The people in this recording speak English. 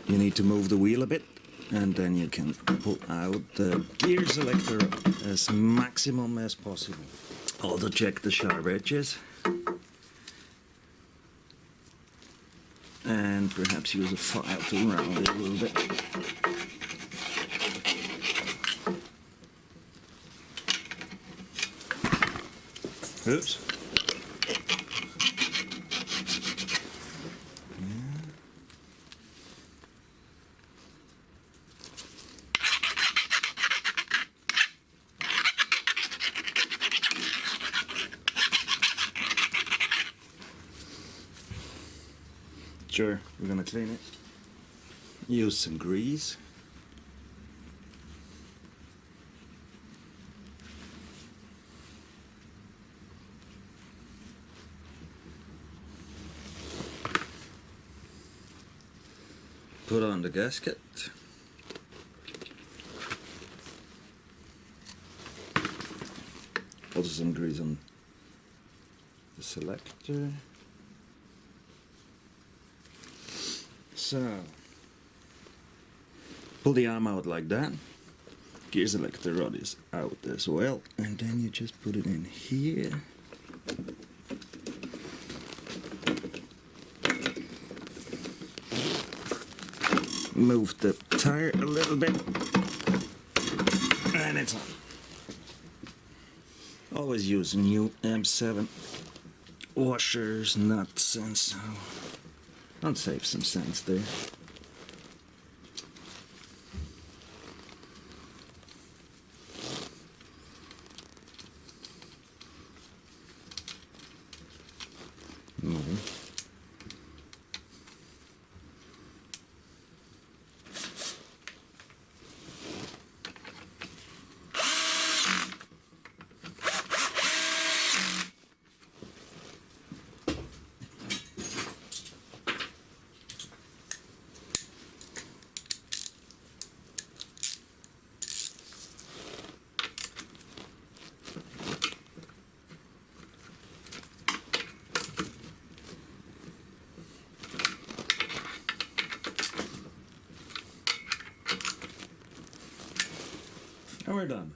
You need to move the wheel a bit, and then you can pull out the gear selector as maximum as possible. Also check the sharp edges, and perhaps use a file to round it a little bit. Oops. Sure, we're gonna clean it. Use some grease. Put on the gasket. Also some grease on the selector. So, pull the arm out like that. Gear selector rod is out as well, and then you just put it in here. Move the tire a little bit, and it's on. Always use new M7 washers, nuts, and so. I'll save some cents there. And we're done.